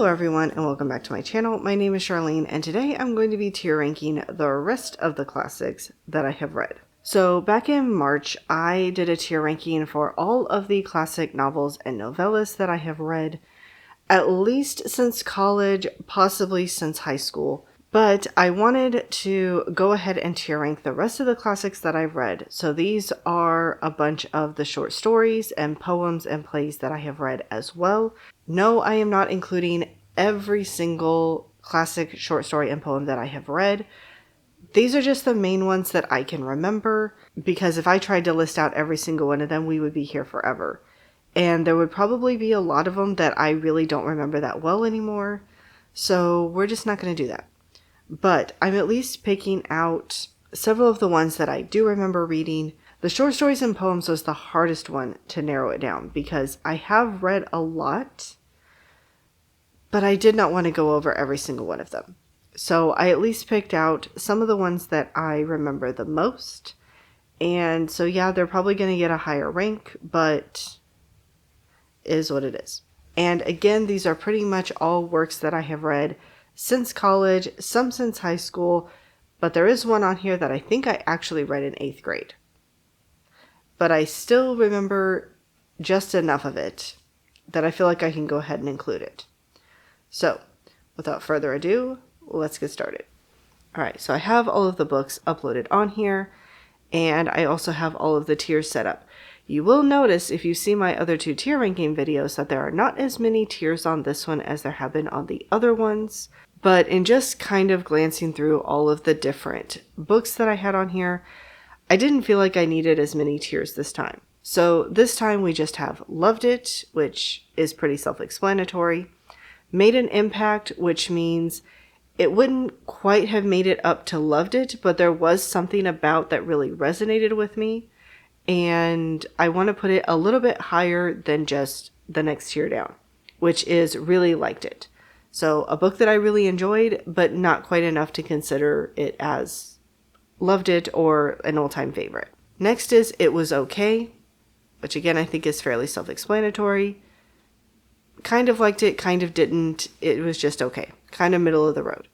everyone, and welcome back to my channel. My name is Charlene, and today I'm going to be tier ranking the rest of the classics that I have read. So back in March, I did a tier ranking for all of the classic novels and novellas that I have read, at least since college, possibly since high school. But I wanted to go ahead and tier rank the rest of the classics that I've read. So these are a bunch of the short stories and poems and plays that I have read as well. No, I am not including every single classic short story and poem that I have read. These are just the main ones that I can remember, because if I tried to list out every single one of them, we would be here forever. And there would probably be a lot of them that I really don't remember that well anymore. So we're just not going to do that. But I'm at least picking out several of the ones that I do remember reading. The short stories and poems was the hardest one to narrow it down, because I have read a lot, but I did not want to go over every single one of them. So I at least picked out some of the ones that I remember the most. And so yeah, they're probably going to get a higher rank, but it is what it is. And again, these are pretty much all works that I have read since college, some since high school, but there is one on here that I think I actually read in 8th grade. But I still remember just enough of it that I feel like I can go ahead and include it. So, without further ado, let's get started. Alright, so I have all of the books uploaded on here, and I also have all of the tiers set up. You will notice if you see my other 2 tier ranking videos that there are not as many tiers on this one as there have been on the other ones. But in just kind of glancing through all of the different books that I had on here, I didn't feel like I needed as many tiers this time. So this time we just have Loved It, which is pretty self-explanatory. Made an Impact, which means it wouldn't quite have made it up to Loved It, but there was something about that really resonated with me. And I want to put it a little bit higher than just the next tier down, which is Really Liked It. So a book that I really enjoyed, but not quite enough to consider it as Loved It or an all-time favorite. Next is It Was Okay, which again I think is fairly self-explanatory. Kind of liked it, kind of didn't. It was just okay. Kind of middle of the road.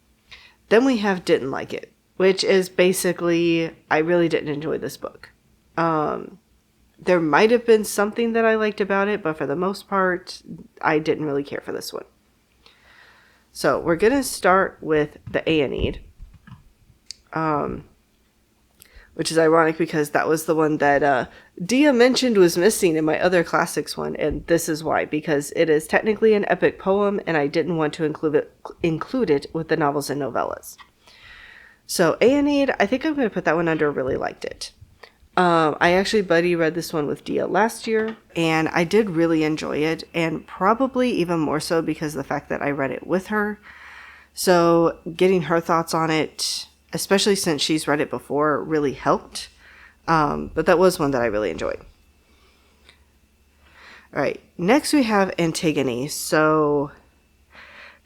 Then we have Didn't Like It, which is basically, I really didn't enjoy this book. There might have been something that I liked about it, but for the most part, I didn't really care for this one. So we're going to start with the Aeneid, which is ironic because that was the one that Dia mentioned was missing in my other classics one, and this is why, because it is technically an epic poem, and I didn't want to include it with the novels and novellas. So Aeneid, I think I'm going to put that one under Really Liked It. I actually buddy read this one with Dia last year, and I did really enjoy it, and probably even more so because of the fact that I read it with her. So getting her thoughts on it, especially since she's read it before, really helped. But that was one that I really enjoyed. Alright, next we have Antigone. So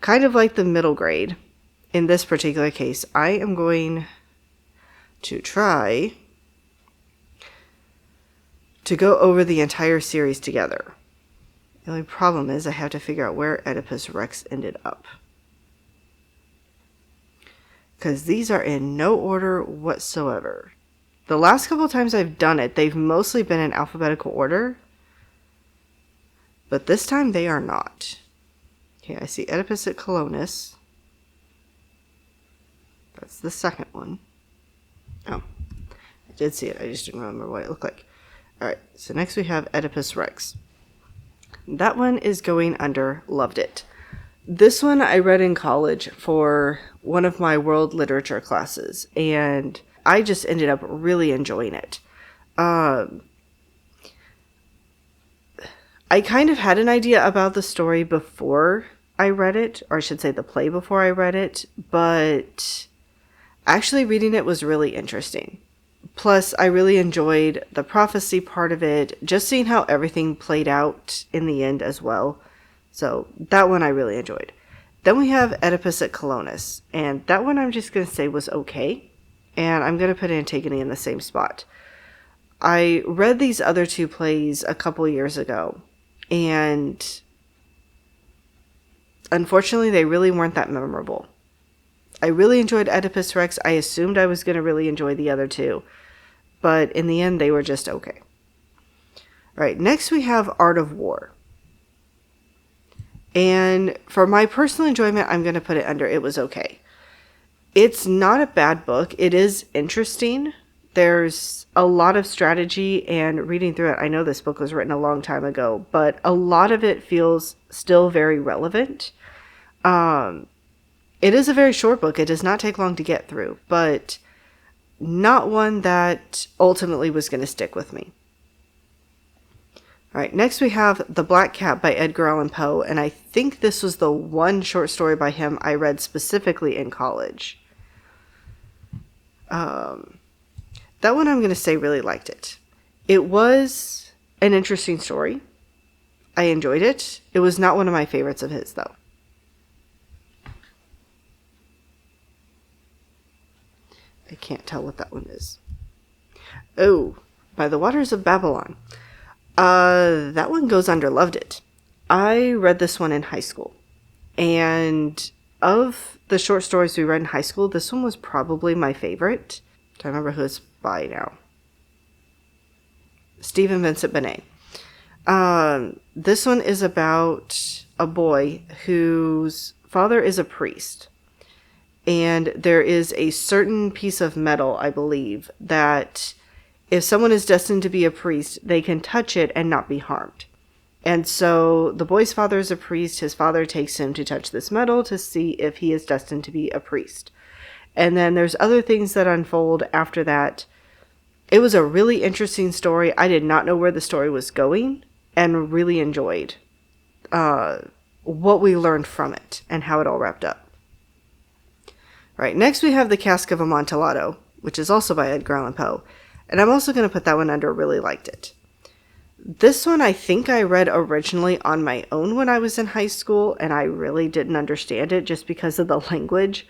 kind of like the middle grade. In this particular case, I am going to try to go over the entire series together. The only problem is I have to figure out where Oedipus Rex ended up, because these are in no order whatsoever. The last couple times I've done it, they've mostly been in alphabetical order, but this time they are not. Okay, I see Oedipus at Colonus. That's the second one. Oh, I did see it, I just didn't remember what it looked like. Alright, so next we have Oedipus Rex. That one is going under Loved It. This one I read in college for one of my world literature classes, and I just ended up really enjoying it. I kind of had an idea about the story before I read it, or I should say the play before I read it, but actually reading it was really interesting. Plus, I really enjoyed the prophecy part of it, just seeing how everything played out in the end as well. So that one I really enjoyed. Then we have Oedipus at Colonus, and that one I'm just going to say was okay. And I'm going to put Antigone in the same spot. I read these other 2 plays a couple years ago, and unfortunately, they really weren't that memorable. I really enjoyed Oedipus Rex. I assumed I was going to really enjoy the other two, but in the end, they were just okay. All right, next we have Art of War. And for my personal enjoyment, I'm going to put it under it was okay. It's not a bad book. It is interesting. There's a lot of strategy, and reading through it, I know this book was written a long time ago, but a lot of it feels still very relevant. It is a very short book. It does not take long to get through, but not one that ultimately was going to stick with me. All right, next we have The Black Cat by Edgar Allan Poe, and I think this was the one short story by him I read specifically in college. That one I'm going to say really liked it. It was an interesting story. I enjoyed it. It was not one of my favorites of his, though. I can't tell what that one is. Oh, By the Waters of Babylon. That one goes under loved it. I read this one in high school. And of the short stories we read in high school, this one was probably my favorite. I don't remember who it's by now. Stephen Vincent Benet. This one is about a boy whose father is a priest. And there is a certain piece of metal, I believe, that if someone is destined to be a priest, they can touch it and not be harmed. And so the boy's father is a priest. His father takes him to touch this metal to see if he is destined to be a priest. And then there's other things that unfold after that. It was a really interesting story. I did not know where the story was going and really enjoyed what we learned from it and how it all wrapped up. All right, next we have The Cask of Amontillado, which is also by Edgar Allan Poe. And I'm also going to put that one under really liked it. This one I think I read originally on my own when I was in high school, and I really didn't understand it just because of the language,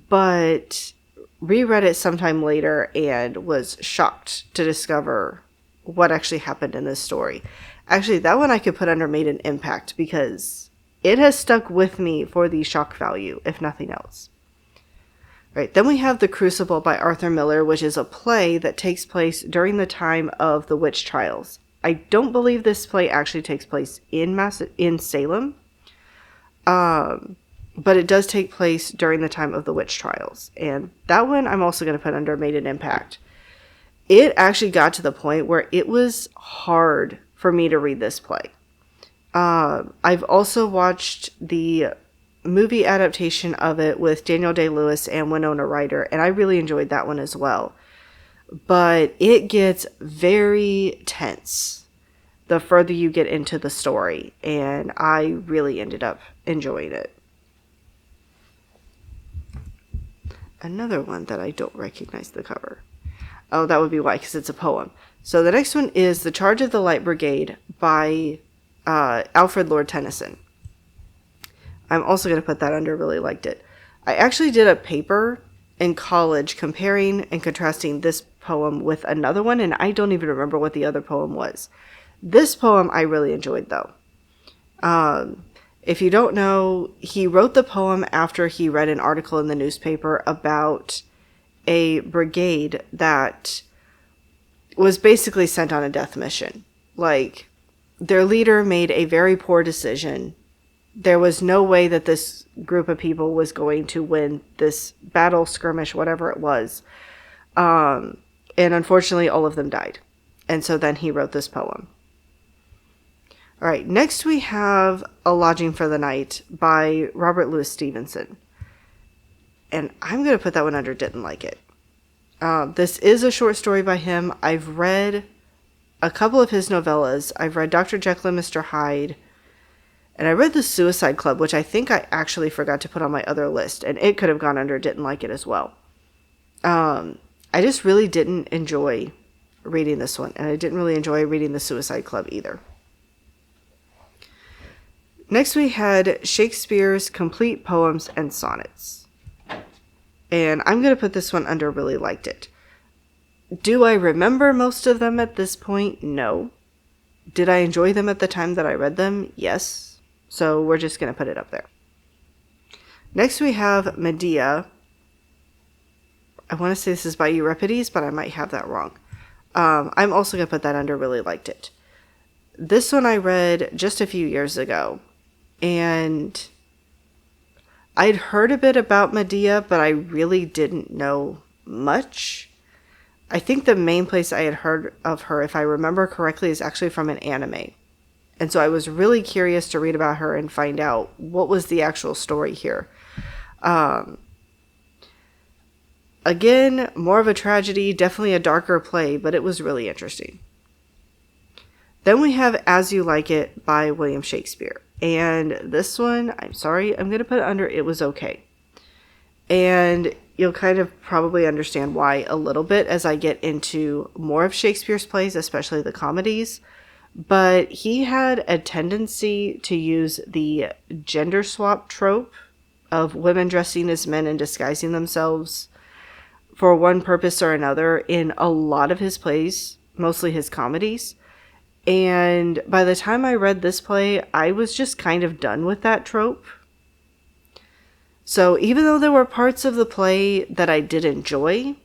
but reread it sometime later and was shocked to discover what actually happened in this story. Actually, that one I could put under made an impact because it has stuck with me for the shock value, if nothing else. Right, then we have The Crucible by Arthur Miller, which is a play that takes place during the time of the witch trials. I don't believe this play actually takes place in Salem, but it does take place during the time of the witch trials. And that one I'm also going to put under made an impact. It actually got to the point where it was hard for me to read this play. I've also watched the movie adaptation of it with Daniel Day-Lewis and Winona Ryder, and I really enjoyed that one as well. But it gets very tense the further you get into the story, and I really ended up enjoying it. Another one that I don't recognize the cover. Oh, that would be why, because it's a poem. So the next one is The Charge of the Light Brigade by Alfred Lord Tennyson. I'm also going to put that under really liked it. I actually did a paper in college comparing and contrasting this poem with another one, and I don't even remember what the other poem was. This poem I really enjoyed, though. If you don't know, he wrote the poem after he read an article in the newspaper about a brigade that was basically sent on a death mission. Like, their leader made a very poor decision. There was no way that this group of people was going to win this battle, skirmish, whatever it was. And unfortunately, all of them died. And so then he wrote this poem. All right, next we have A Lodging for the Night by Robert Louis Stevenson. And I'm going to put that one under didn't like it. This is a short story by him. I've read a couple of his novellas. I've read Dr. Jekyll and Mr. Hyde. And I read The Suicide Club, which I think I actually forgot to put on my other list. And it could have gone under didn't like it as well. I just really didn't enjoy reading this one. And I didn't really enjoy reading The Suicide Club either. Next we had Shakespeare's Complete Poems and Sonnets. And I'm going to put this one under really liked it. Do I remember most of them at this point? No. Did I enjoy them at the time that I read them? Yes. So we're just going to put it up there. Next we have Medea. I want to say this is by Euripides, but I might have that wrong. I'm also going to put that under really liked it. This one I read just a few years ago, and I'd heard a bit about Medea, but I really didn't know much. I think the main place I had heard of her, if I remember correctly, is actually from an anime. And so I was really curious to read about her and find out what was the actual story here. Again, more of a tragedy, definitely a darker play, but it was really interesting. Then we have As You Like It by William Shakespeare. And this one, I'm sorry, I'm going to put it under It Was Okay. And you'll kind of probably understand why a little bit as I get into more of Shakespeare's plays, especially the comedies. But he had a tendency to use the gender swap trope of women dressing as men and disguising themselves for one purpose or another in a lot of his plays, mostly his comedies. And by the time I read this play, I was just kind of done with that trope. So even though there were parts of the play that I did enjoy,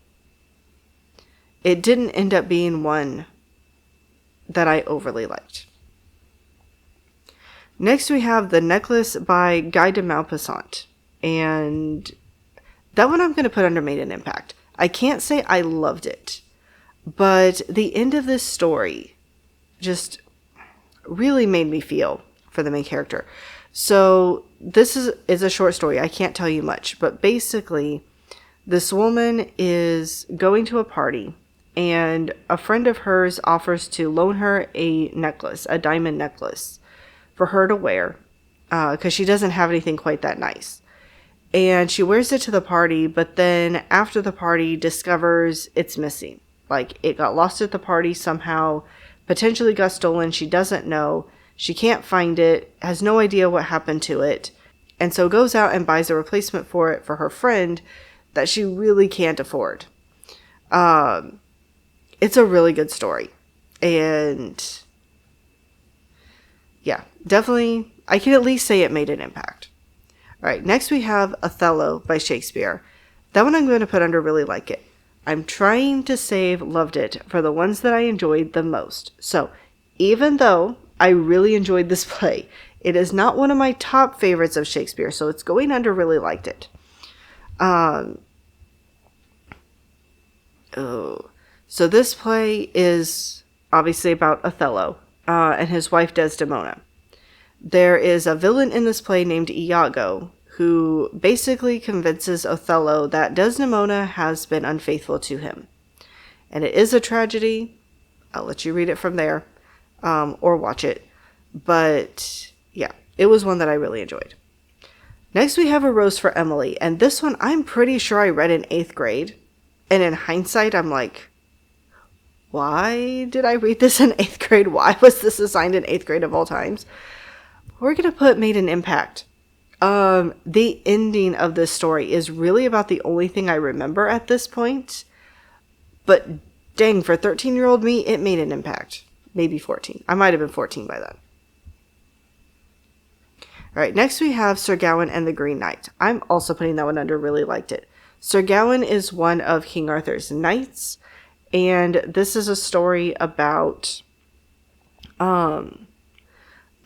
it didn't end up being one that I overly liked. Next we have The Necklace by Guy de Maupassant. And that one I'm going to put under Made an Impact. I can't say I loved it, but the end of this story just really made me feel for the main character. So this is a short story. I can't tell you much, but basically this woman is going to a party and a friend of hers offers to loan her a necklace, a diamond necklace for her to wear because she doesn't have anything quite that nice. And she wears it to the party, but then after the party discovers it's missing. Like it got lost at the party somehow, potentially got stolen. She doesn't know. She can't find it, has no idea what happened to it. And so goes out and buys a replacement for it for her friend that she really can't afford. It's a really good story. And yeah, definitely, I can at least say it made an impact. All right, next we have Othello by Shakespeare. That one I'm going to put under really like it. I'm trying to save loved it for the ones that I enjoyed the most. So even though I really enjoyed this play, it is not one of my top favorites of Shakespeare, so it's going under really liked it. So this play is obviously about Othello and his wife Desdemona. There is a villain in this play named Iago who basically convinces Othello that Desdemona has been unfaithful to him. And it is a tragedy. I'll let you read it from there or watch it. But yeah, it was one that I really enjoyed. Next we have A Rose for Emily. And this one I'm pretty sure I read in 8th grade. And in hindsight, I'm like, why did I read this in 8th grade? Why was this assigned in 8th grade of all times? We're going to put Made an Impact. The ending of this story is really about the only thing I remember at this point. But dang, for 13-year-old me, it made an impact. Maybe 14. I might have been 14 by then. All right, next we have Sir Gawain and the Green Knight. I'm also putting that one under really liked it. Sir Gawain is one of King Arthur's knights. And this is a story about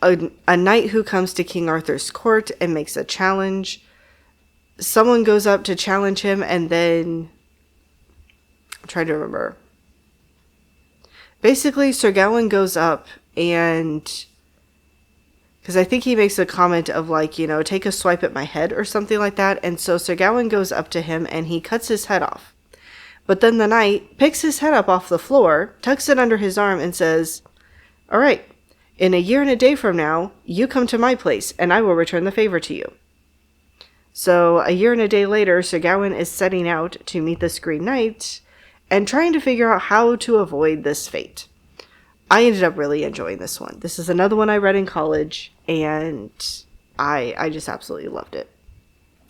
a knight who comes to King Arthur's court and makes a challenge. Someone goes up to challenge him and then... I'm trying to remember. Basically, Sir Gawain goes up and... because I think he makes a comment of like, you know, take a swipe at my head or something like that. And so Sir Gawain goes up to him and he cuts his head off. But then the knight picks his head up off the floor, tucks it under his arm and says, "All right, in a year and a day from now, you come to my place and I will return the favor to you." So a year and a day later, Sir Gawain is setting out to meet this Green Knight and trying to figure out how to avoid this fate. I ended up really enjoying this one. This is another one I read in college, and I just absolutely loved it.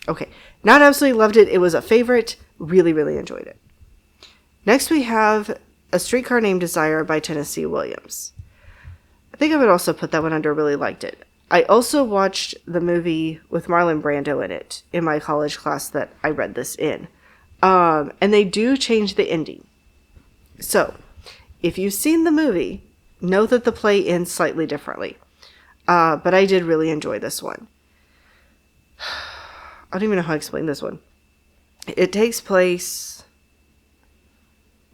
Okay, not absolutely loved it. It was a favorite. Really, really enjoyed it. Next we have A Streetcar Named Desire by Tennessee Williams. I think I would also put that one under really liked it. I also watched the movie with Marlon Brando in it in my college class that I read this in. And they do change the ending. So, if you've seen the movie, know that the play ends slightly differently. But I did really enjoy this one. I don't even know how to explain this one. It takes place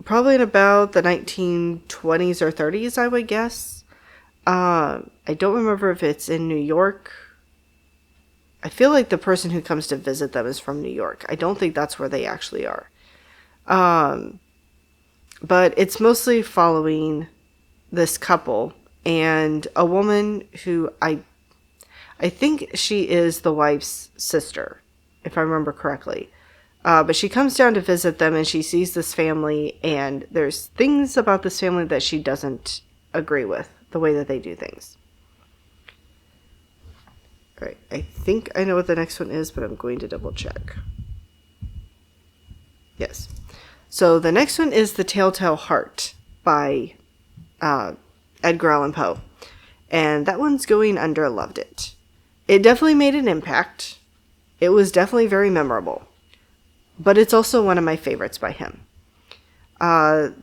probably in about the 1920s or 30s, I would guess. I don't remember if it's in New York. I feel like the person who comes to visit them is from New York. I don't think that's where they actually are. But it's mostly following this couple and a woman who I think she is the wife's sister, if I remember correctly. But she comes down to visit them and she sees this family, and there's things about this family that she doesn't agree with, the way that they do things. All right, I think I know what the next one is, but I'm going to double check. Yes. So the next one is The Telltale Heart by Edgar Allan Poe. And that one's going under Loved It. It definitely made an impact. It was definitely very memorable. But it's also one of my favorites by him. I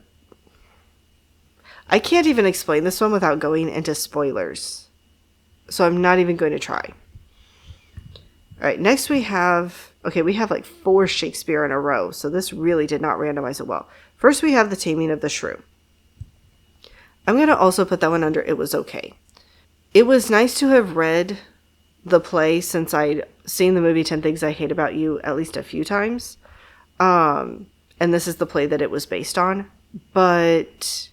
can't even explain this one without going into spoilers. So I'm not even going to try. Alright, next we have like 4 Shakespeare in a row. So this really did not randomize it well. First we have The Taming of the Shrew. I'm going to also put that one under It Was Okay. It was nice to have read the play since I'd seen the movie 10 Things I Hate About You at least a few times. And this is the play that it was based on. But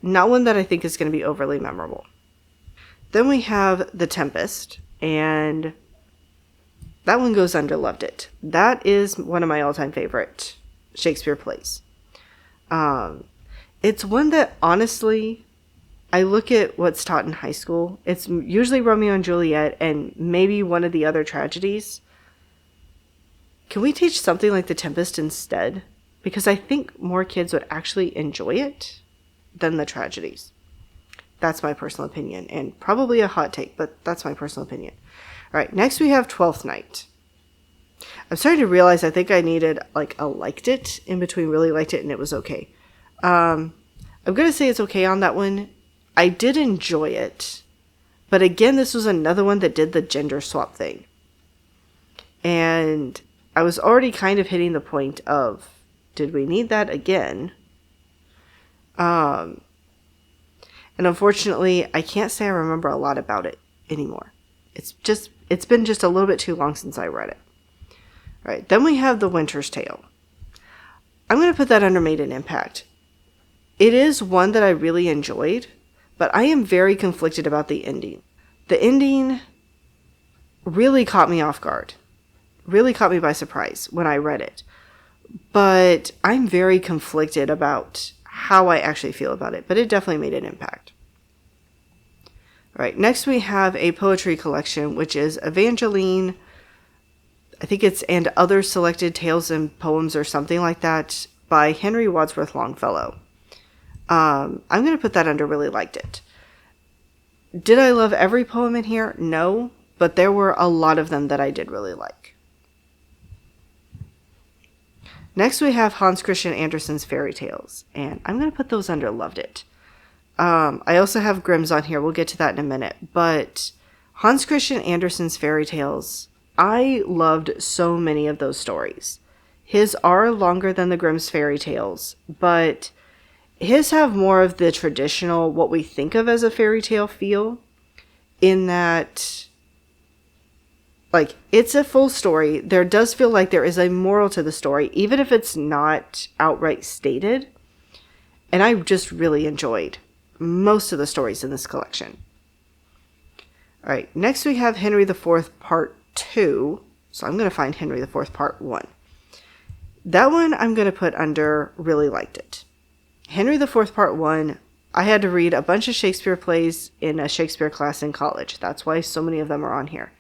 not one that I think is going to be overly memorable. Then we have The Tempest. And that one goes under Loved It. That is one of my all-time favorite Shakespeare plays. It's one that, honestly, I look at what's taught in high school. It's usually Romeo and Juliet and maybe one of the other tragedies. Can we teach something like The Tempest instead? Because I think more kids would actually enjoy it than the tragedies. That's my personal opinion, and probably a hot take, but that's my personal opinion. All right, next we have Twelfth Night. I'm starting to realize I think I needed like a liked it in between really liked it and It Was Okay. I'm going to say it's okay on that one. I did enjoy it, but again, this was another one that did the gender swap thing. And I was already kind of hitting the point of, did we need that again? And unfortunately, I can't say I remember a lot about it anymore. It's been just a little bit too long since I read it. All right, then we have The Winter's Tale. I'm going to put that under Made an Impact. It is one that I really enjoyed, but I am very conflicted about the ending. The ending really caught me off guard. Really caught me by surprise when I read it. But I'm very conflicted about how I actually feel about it, but it definitely made an impact. All right, next we have a poetry collection, which is Evangeline, I think it's And Other Selected Tales and Poems or something like that, by Henry Wadsworth Longfellow. I'm going to put that under Really Liked It. Did I love every poem in here? No, but there were a lot of them that I did really like. Next we have Hans Christian Andersen's Fairy Tales, and I'm going to put those under Loved It. I also have Grimm's on here. We'll get to that in a minute. But Hans Christian Andersen's Fairy Tales, I loved so many of those stories. His are longer than the Grimm's Fairy Tales, but his have more of the traditional, what we think of as a fairy tale feel, in that, like, it's a full story. There does feel like there is a moral to the story, even if it's not outright stated. And I just really enjoyed most of the stories in this collection. All right, next we have Henry IV Part 2. So I'm going to find Henry IV Part 1. That one I'm going to put under Really Liked It. Henry IV Part 1, I had to read a bunch of Shakespeare plays in a Shakespeare class in college. That's why so many of them are on here.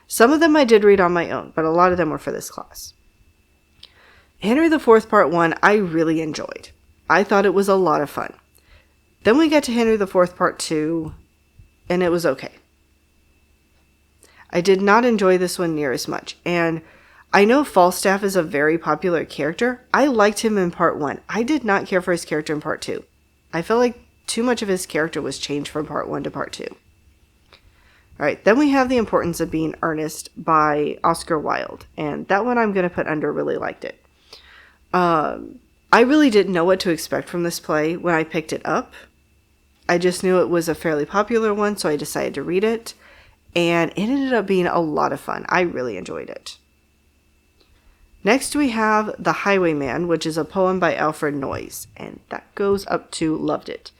Some of them I did read on my own, but a lot of them were for this class. Henry IV Part 1, I really enjoyed. I thought it was a lot of fun. Then we get to Henry IV Part 2, and it was okay. I did not enjoy this one near as much. And I know Falstaff is a very popular character. I liked him in part 1. I did not care for his character in part 2. I felt like too much of his character was changed from part 1 to part 2. Alright, then we have The Importance of Being Earnest by Oscar Wilde. And that one I'm going to put under really liked it. I really didn't know what to expect from this play when I picked it up. I just knew it was a fairly popular one, so I decided to read it. And it ended up being a lot of fun. I really enjoyed it. Next we have The Highwayman, which is a poem by Alfred Noyes. And that goes up to loved it.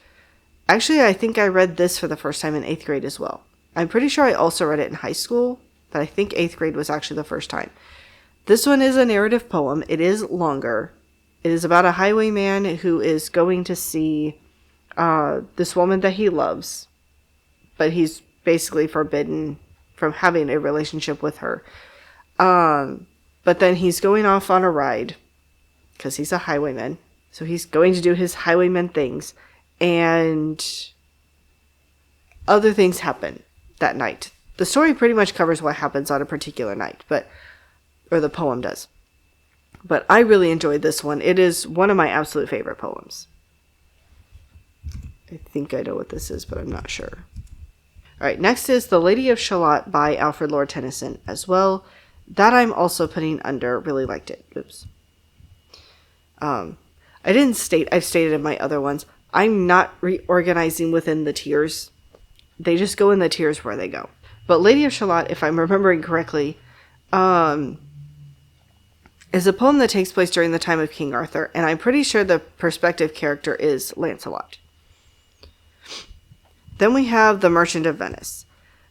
Actually, I think I read this for the first time in 8th grade as well. I'm pretty sure I also read it in high school, but I think 8th grade was actually the first time. This one is a narrative poem. It is longer. It is about a highwayman who is going to see this woman that he loves, but he's basically forbidden from having a relationship with her. But then he's going off on a ride because he's a highwayman. So he's going to do his highwayman things, and other things happen that night. The story pretty much covers what happens on a particular night, or the poem does. But I really enjoyed this one. It is one of my absolute favorite poems. I think I know what this is, but I'm not sure. Alright, next is The Lady of Shalott by Alfred Lord Tennyson as well. That I'm also putting under really liked it. Oops. I've stated in my other ones, I'm not reorganizing within the tiers. They just go in the tiers where they go. But Lady of Shalott, if I'm remembering correctly, is a poem that takes place during the time of King Arthur, and I'm pretty sure the perspective character is Lancelot. Then we have The Merchant of Venice.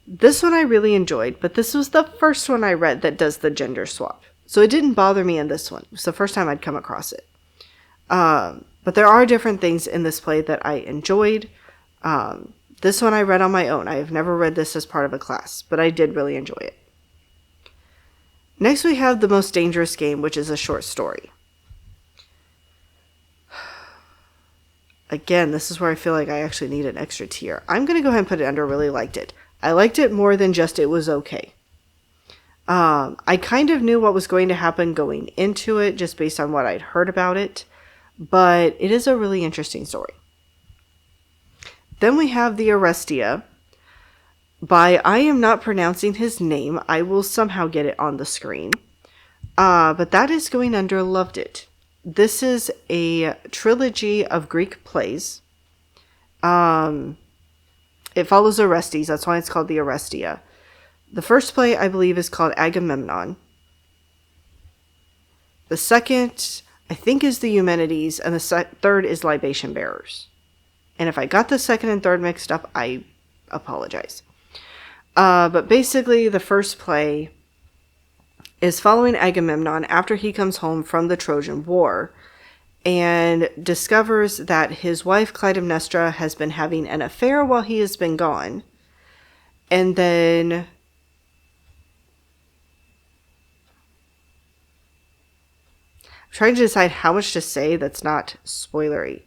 This one I really enjoyed, but this was the first one I read that does the gender swap. So it didn't bother me in this one. It was the first time I'd come across it. But there are different things in this play that I enjoyed. This one I read on my own. I have never read this as part of a class, but I did really enjoy it. Next we have The Most Dangerous Game, which is a short story. Again, this is where I feel like I actually need an extra tier. I'm going to go ahead and put it under really liked it. I liked it more than just it was okay. I kind of knew what was going to happen going into it just based on what I'd heard about it, but it is a really interesting story. Then we have The Orestia by, I am not pronouncing his name. I will somehow get it on the screen. But that is going under loved it. This is a trilogy of Greek plays. It follows Orestes. That's why it's called The Orestia. The first play, I believe, is called Agamemnon. The second, I think, is the Eumenides. And the third is Libation Bearers. And if I got the second and third mixed up, I apologize. But basically, the first play is following Agamemnon after he comes home from the Trojan War and discovers that his wife Clytemnestra has been having an affair while he has been gone. And then I'm trying to decide how much to say that's not spoilery.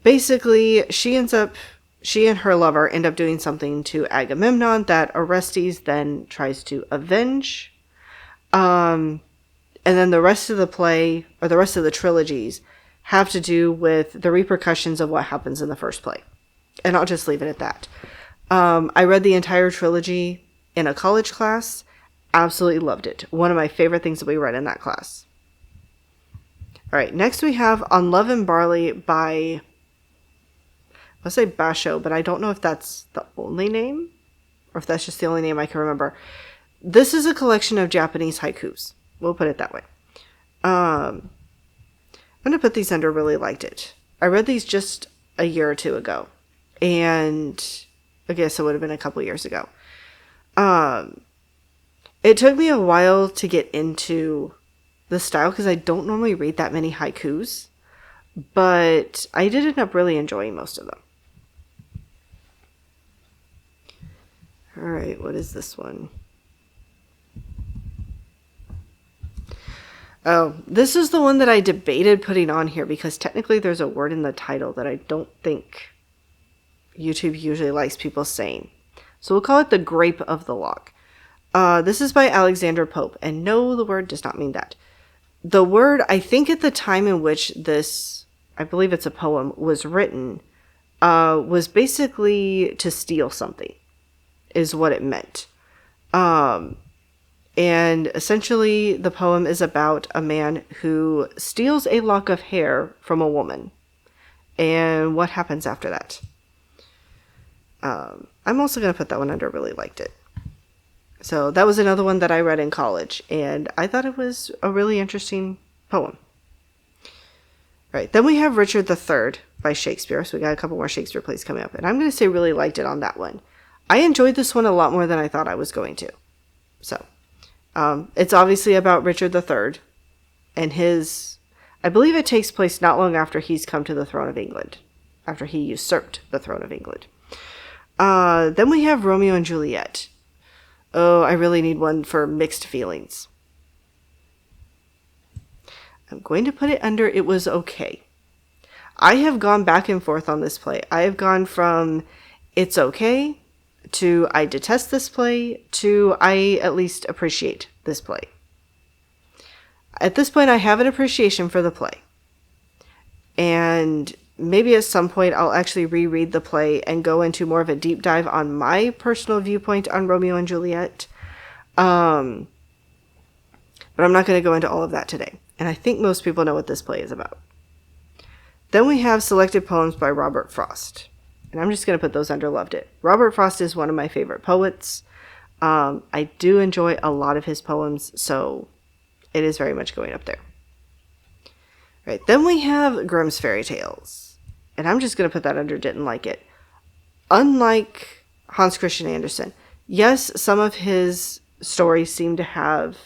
Basically, she and her lover end up doing something to Agamemnon that Orestes then tries to avenge. And then the rest of the play, or the rest of the trilogies, have to do with the repercussions of what happens in the first play. And I'll just leave it at that. I read the entire trilogy in a college class. Absolutely loved it. One of my favorite things that we read in that class. Alright, next we have On Love and Barley by, I'll say Basho, but I don't know if that's the only name, or if that's just the only name I can remember. This is a collection of Japanese haikus. We'll put it that way. I'm going to put these under really liked it. I read these just a year or two ago. And I guess it would have been a couple years ago. It took me a while to get into the style because I don't normally read that many haikus. But I did end up really enjoying most of them. Alright, what is this one? Oh, this is the one that I debated putting on here because technically there's a word in the title that I don't think YouTube usually likes people saying. So we'll call it The Grape of the Lock. This is by Alexander Pope, and no, the word does not mean that. The word, I think at the time in which this, I believe it's a poem, was written, was basically to steal something, is what it meant. And essentially the poem is about a man who steals a lock of hair from a woman. And what happens after that? I'm also going to put that one under really liked it. So that was another one that I read in college, and I thought it was a really interesting poem. Right, then we have Richard III by Shakespeare. So we got a couple more Shakespeare plays coming up, and I'm going to say really liked it on that one. I enjoyed this one a lot more than I thought I was going to. So it's obviously about Richard III and his, I believe it takes place not long after he's come to the throne of England, after he usurped the throne of England. Then we have Romeo and Juliet. Oh, I really need one for mixed feelings. I'm going to put it under it was okay. I have gone back and forth on this play. I have gone from it's okay to I detest this play to I at least appreciate this play. At this point, I have an appreciation for the play. And maybe at some point I'll actually reread the play and go into more of a deep dive on my personal viewpoint on Romeo and Juliet. But I'm not going to go into all of that today. And I think most people know what this play is about. Then we have selected poems by Robert Frost. And I'm just going to put those under loved it. Robert Frost is one of my favorite poets. I do enjoy a lot of his poems, so it is very much going up there. Right, then we have Grimm's Fairy Tales. And I'm just going to put that under didn't like it. Unlike Hans Christian Andersen, yes, some of his stories seem to have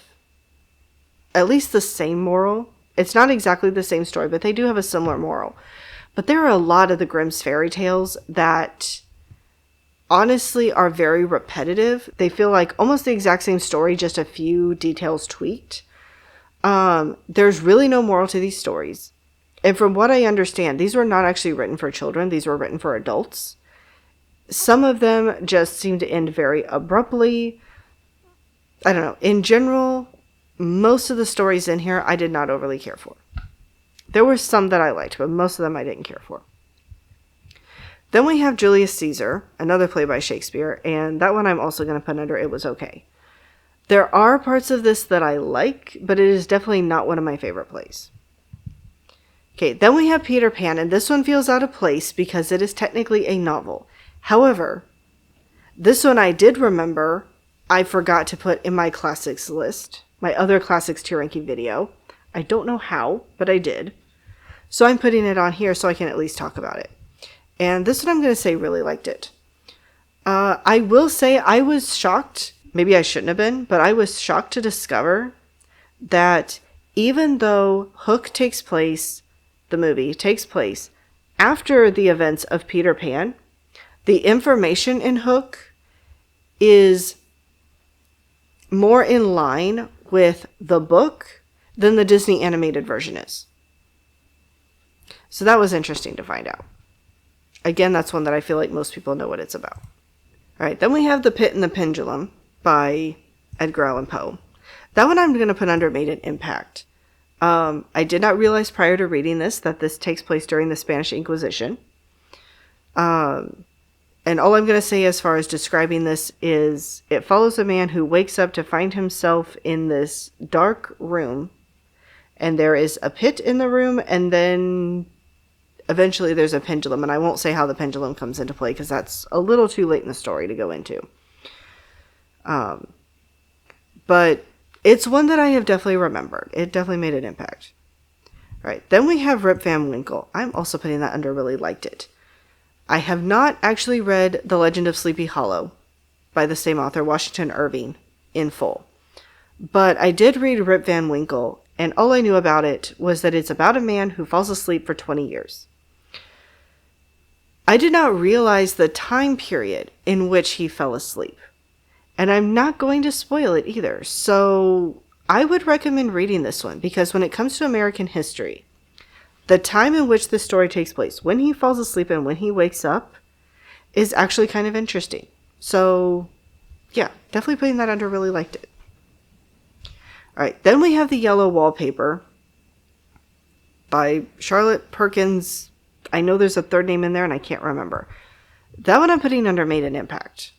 at least the same moral. It's not exactly the same story, but they do have a similar moral. But there are a lot of the Grimm's Fairy Tales that honestly are very repetitive. They feel like almost the exact same story, just a few details tweaked. There's really no moral to these stories. And from what I understand, these were not actually written for children. These were written for adults. Some of them just seem to end very abruptly. I don't know. In general, most of the stories in here I did not overly care for. There were some that I liked, but most of them I didn't care for. Then we have Julius Caesar, another play by Shakespeare, and that one I'm also going to put under it was okay. There are parts of this that I like, but it is definitely not one of my favorite plays. Okay, then we have Peter Pan, and this one feels out of place because it is technically a novel. However, this one I did remember I forgot to put in my classics list, my other classics tier ranking video. I don't know how, but I did. So I'm putting it on here so I can at least talk about it. And this one I'm going to say really liked it. I will say I was shocked, maybe I shouldn't have been, but I was shocked to discover that even though Hook takes place, the movie takes place after the events of Peter Pan, the information in Hook is more in line with the book than the Disney animated version is. So that was interesting to find out. Again, that's one that I feel like most people know what it's about. All right, then we have The Pit and the Pendulum by Edgar Allan Poe. That one I'm going to put under Made an Impact. I did not realize prior to reading this that this takes place during the Spanish Inquisition. And all I'm going to say as far as describing this is it follows a man who wakes up to find himself in this dark room. And there is a pit in the room, and then eventually there's a pendulum. And I won't say how the pendulum comes into play because that's a little too late in the story to go into. But it's one that I have definitely remembered. It definitely made an impact. All right, then we have Rip Van Winkle. I'm also putting that under really liked it. I have not actually read The Legend of Sleepy Hollow by the same author, Washington Irving, in full. But I did read Rip Van Winkle, and all I knew about it was that it's about a man who falls asleep for 20 years. I did not realize the time period in which he fell asleep. And I'm not going to spoil it either. So I would recommend reading this one because when it comes to American history, the time in which this story takes place, when he falls asleep and when he wakes up, is actually kind of interesting. So Yeah, definitely putting that under really liked it. All right, then we have The Yellow Wallpaper by Charlotte Perkins. I know there's a third name in there and I can't remember. That one I'm putting under made an impact.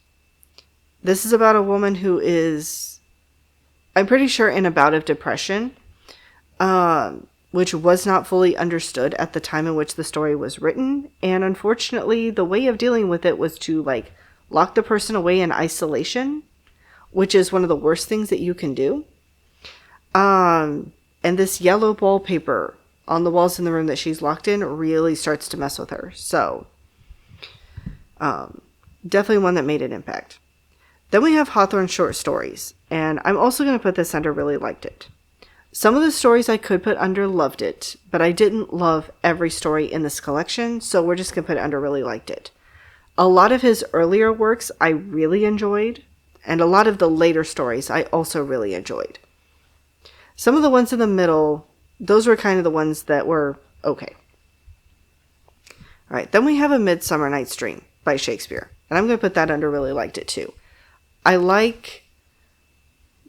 This is about a woman who is, I'm pretty sure, in a bout of depression, which was not fully understood at the time in which the story was written. And unfortunately, the way of dealing with it was to lock the person away in isolation, which is one of the worst things that you can do. And this yellow wallpaper on the walls in the room that she's locked in really starts to mess with her. So, definitely one that made an impact. Then we have Hawthorne short stories, and I'm also going to put this under really liked it. Some of the stories I could put under loved it, but I didn't love every story in this collection, so we're just going to put it under really liked it. A lot of his earlier works I really enjoyed, and a lot of the later stories I also really enjoyed. Some of the ones in the middle, those were kind of the ones that were okay. All right, then we have A Midsummer Night's Dream by Shakespeare, and I'm going to put that under really liked it too. I like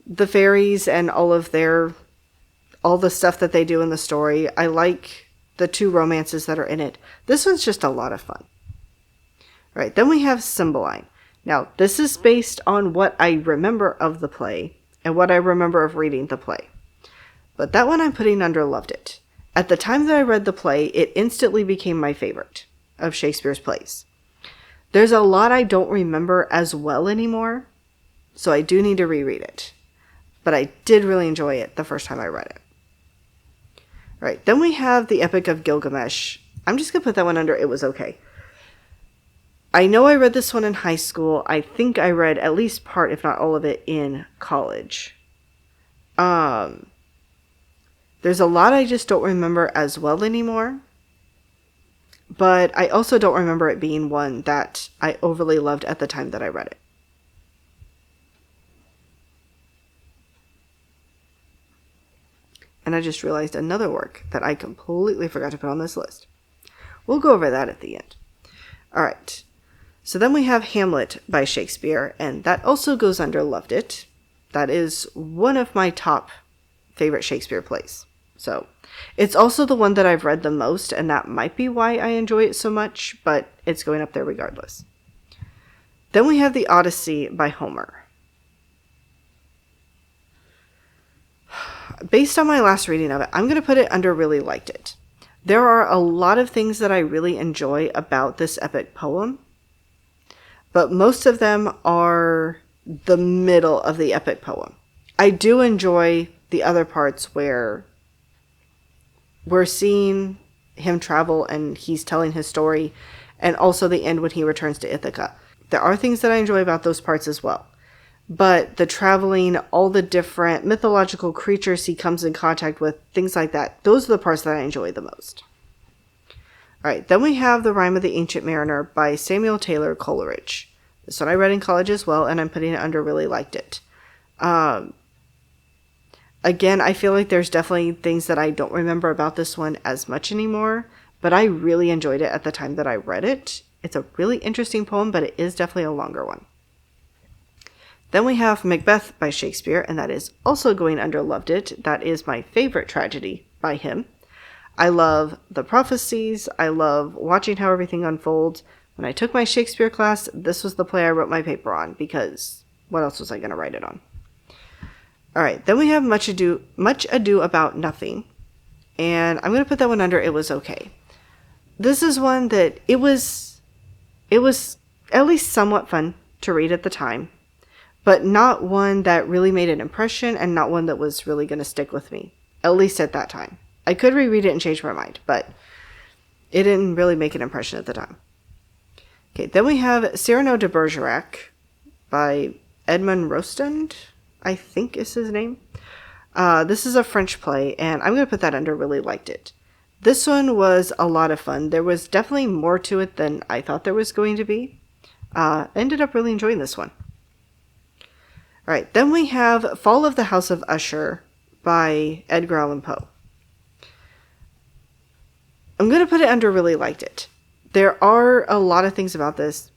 the fairies and all the stuff that they do in the story. I like the two romances that are in it. This one's just a lot of fun. All right, then we have Cymbeline. Now, this is based on what I remember of the play and what I remember of reading the play. But that one I'm putting under loved it. At the time that I read the play, it instantly became my favorite of Shakespeare's plays. There's a lot I don't remember as well anymore, so I do need to reread it. But I did really enjoy it the first time I read it. All right, then we have The Epic of Gilgamesh. I'm just going to put that one under it was okay. I know I read this one in high school. I think I read at least part, if not all of it, in college. There's a lot I just don't remember as well anymore. But I also don't remember it being one that I overly loved at the time that I read it. And I just realized another work that I completely forgot to put on this list. We'll go over that at the end. All right. So then we have Hamlet by Shakespeare, and that also goes under loved it. That is one of my top favorite Shakespeare plays. So it's also the one that I've read the most, and that might be why I enjoy it so much, but it's going up there regardless. Then we have The Odyssey by Homer. Based on my last reading of it, I'm going to put it under really liked it. There are a lot of things that I really enjoy about this epic poem, but most of them are the middle of the epic poem. I do enjoy the other parts where we're seeing him travel and he's telling his story, and also the end when he returns to Ithaca. There are things that I enjoy about those parts as well. But the traveling, all the different mythological creatures he comes in contact with, things like that, those are the parts that I enjoy the most. All right, then we have The Rime of the Ancient Mariner by Samuel Taylor Coleridge. This one I read in college as well, and I'm putting it under really liked it. Again, I feel like there's definitely things that I don't remember about this one as much anymore, but I really enjoyed it at the time that I read it. It's a really interesting poem, but it is definitely a longer one. Then we have Macbeth by Shakespeare, and that is also going under loved it. That is my favorite tragedy by him. I love the prophecies. I love watching how everything unfolds. When I took my Shakespeare class, this was the play I wrote my paper on, because what else was I going to write it on? All right, then we have Much Ado About Nothing, and I'm going to put that one under it was okay. This is one that it was at least somewhat fun to read at the time, but not one that really made an impression and not one that was really going to stick with me, at least at that time. I could reread it and change my mind, but it didn't really make an impression at the time. Okay, then we have Cyrano de Bergerac by Edmond Rostand, I think is his name. This is a French play, and I'm going to put that under really liked it. This one was a lot of fun. There was definitely more to it than I thought there was going to be. Ended up really enjoying this one. All right, then we have Fall of the House of Usher by Edgar Allan Poe. I'm going to put it under really liked it. There are a lot of things about this.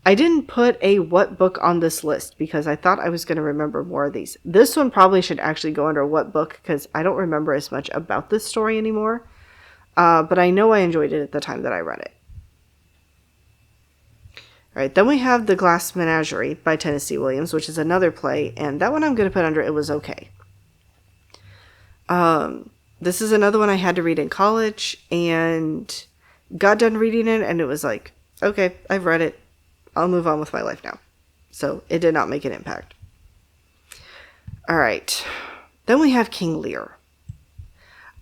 I didn't put a what book on this list because I thought I was going to remember more of these. This one probably should actually go under what book because I don't remember as much about this story anymore. But I know I enjoyed it at the time that I read it. All right, then we have The Glass Menagerie by Tennessee Williams, which is another play, and that one I'm going to put under It Was Okay. This is another one I had to read in college, and got done reading it, and it was like, okay, I've read it. I'll move on with my life now. So it did not make an impact. All right, then we have King Lear.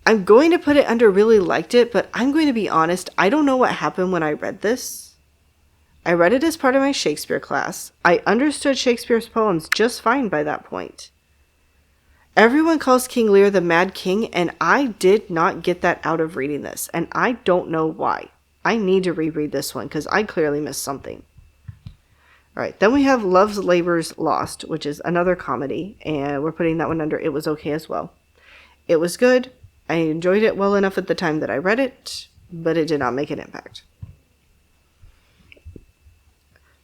I'm going to put it under really liked it, but I'm going to be honest, I don't know what happened when I read this. I read it as part of my Shakespeare class. I understood Shakespeare's poems just fine by that point. Everyone calls King Lear the Mad King, and I did not get that out of reading this, and I don't know why. I need to reread this one because I clearly missed something. All right, then we have Love's Labour's Lost, which is another comedy, and we're putting that one under It Was Okay as well. It was good. I enjoyed it well enough at the time that I read it, but it did not make an impact.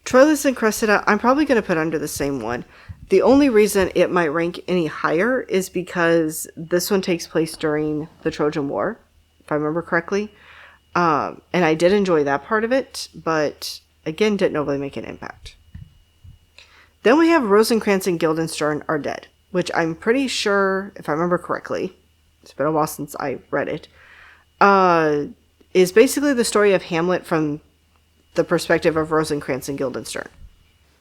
Troilus and Cressida, I'm probably going to put under the same one. The only reason it might rank any higher is because this one takes place during the Trojan War, if I remember correctly. And I did enjoy that part of it, but again, didn't really make an impact. Then we have Rosencrantz and Guildenstern Are Dead, which I'm pretty sure, if I remember correctly, it's been a while since I read it, is basically the story of Hamlet from the perspective of Rosencrantz and Guildenstern.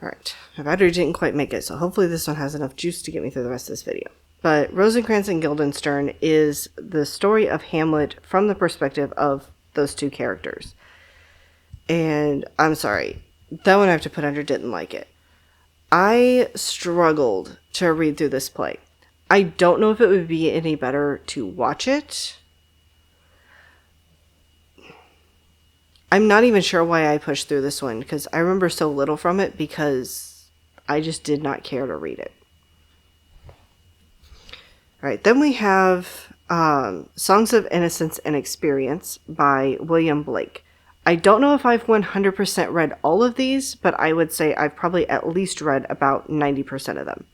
Alright, my battery didn't quite make it, so hopefully this one has enough juice to get me through the rest of this video. But Rosencrantz and Guildenstern is the story of Hamlet from the perspective of those two characters. And I'm sorry, that one I have to put under didn't like it. I struggled to read through this play. I don't know if it would be any better to watch it. I'm not even sure why I pushed through this one, because I remember so little from it because I just did not care to read it. All right, then we have Songs of Innocence and Experience by William Blake. I don't know if I've 100% read all of these, but I would say I've probably at least read about 90% of them.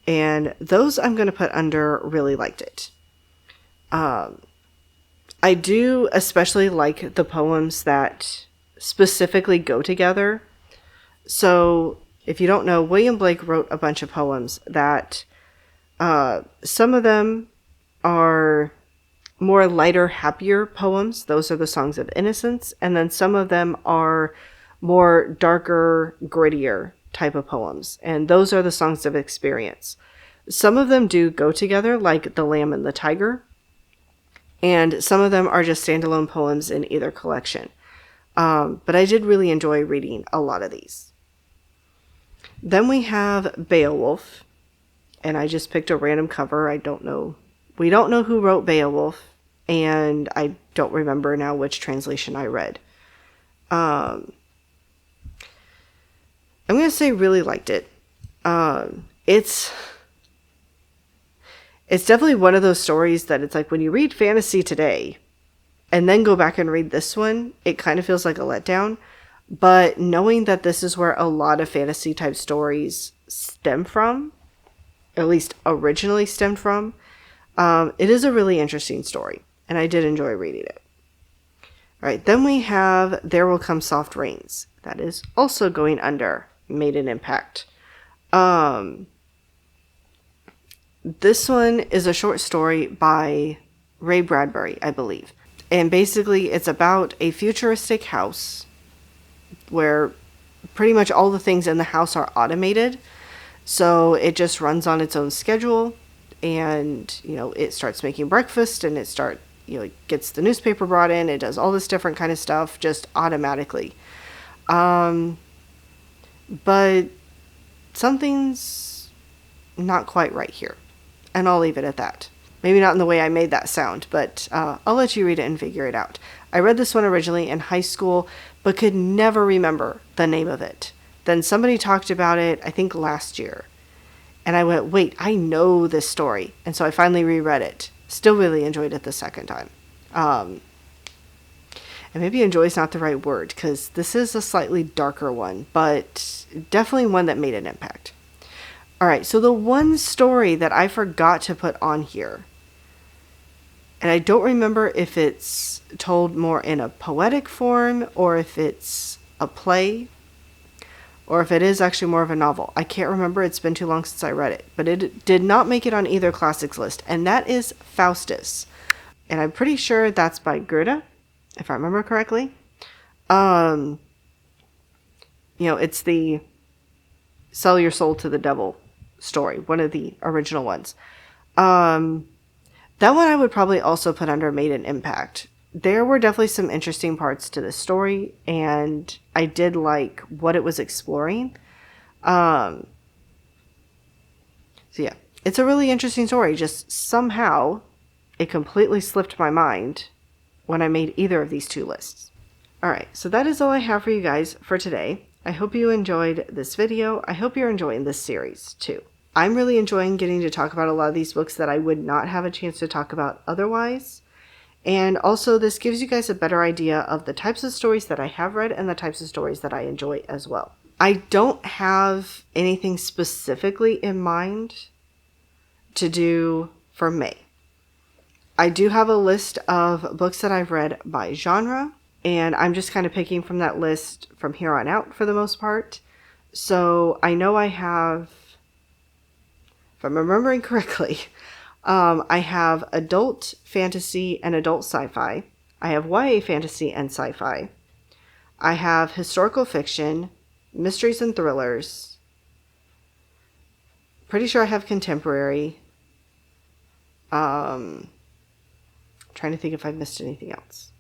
And those I'm going to put under really liked it. I do especially like the poems that specifically go together. So, if you don't know, William Blake wrote a bunch of poems that some of them are more lighter, happier poems. Those are the Songs of Innocence. And then some of them are more darker, grittier type of poems. And those are the Songs of Experience. Some of them do go together, like The Lamb and the Tiger. And some of them are just standalone poems in either collection. But I did really enjoy reading a lot of these. Then we have Beowulf. And I just picked a random cover. We don't know who wrote Beowulf. And I don't remember now which translation I read. I'm going to say really liked it. It's definitely one of those stories that it's like when you read fantasy today and then go back and read this one, it kind of feels like a letdown. But knowing that this is where a lot of fantasy type stories stem from, at least originally stemmed from, it is a really interesting story. And I did enjoy reading it. All right, then we have There Will Come Soft Rains. That is also going under Made an Impact. This one is a short story by Ray Bradbury, I believe. And basically it's about a futuristic house where pretty much all the things in the house are automated. So it just runs on its own schedule and, it starts making breakfast and it gets the newspaper brought in. It does all this different kind of stuff just automatically. But something's not quite right here. And I'll leave it at that. Maybe not in the way I made that sound, but I'll let you read it and figure it out. I read this one originally in high school, but could never remember the name of it. Then somebody talked about it, I think last year. And I went, wait, I know this story. And so I finally reread it. Still really enjoyed it the second time. And maybe enjoy is not the right word, because this is a slightly darker one, but definitely one that made an impact. All right, so the one story that I forgot to put on here, and I don't remember if it's told more in a poetic form or if it's a play or if it is actually more of a novel. I can't remember. It's been too long since I read it, but it did not make it on either classics list, and that is Faustus. And I'm pretty sure that's by Goethe, if I remember correctly. It's the sell your soul to the devil story, one of the original ones. That one I would probably also put under made an impact. There were definitely some interesting parts to this story, and I did like what it was exploring. So yeah, it's a really interesting story. Just somehow it completely slipped my mind when I made either of these two lists. All right, so that is all I have for you guys for today. I hope you enjoyed this video. I hope you're enjoying this series too. I'm really enjoying getting to talk about a lot of these books that I would not have a chance to talk about otherwise. And also, this gives you guys a better idea of the types of stories that I have read and the types of stories that I enjoy as well. I don't have anything specifically in mind to do for May. I do have a list of books that I've read by genre, and I'm just kind of picking from that list from here on out for the most part. So I know I have, if I'm remembering correctly, I have adult fantasy and adult sci-fi. I have YA fantasy and sci-fi. I have historical fiction, mysteries and thrillers. Pretty sure I have contemporary. Trying to think if I missed anything else.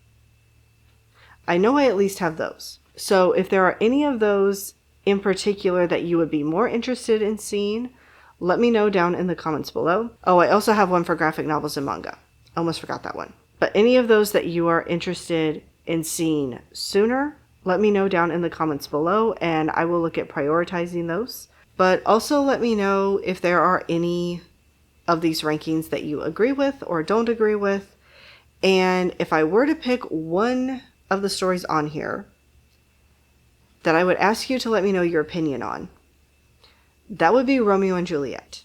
I know I at least have those. So if there are any of those in particular that you would be more interested in seeing, let me know down in the comments below. Oh, I also have one for graphic novels and manga. Almost forgot that one. But any of those that you are interested in seeing sooner, let me know down in the comments below, and I will look at prioritizing those. But also let me know if there are any of these rankings that you agree with or don't agree with. And if I were to pick one of the stories on here that I would ask you to let me know your opinion on, that would be Romeo and Juliet.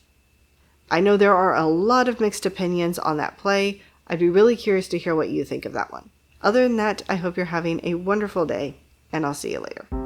I know there are a lot of mixed opinions on that play. I'd be really curious to hear what you think of that one. Other than that, I hope you're having a wonderful day, and I'll see you later.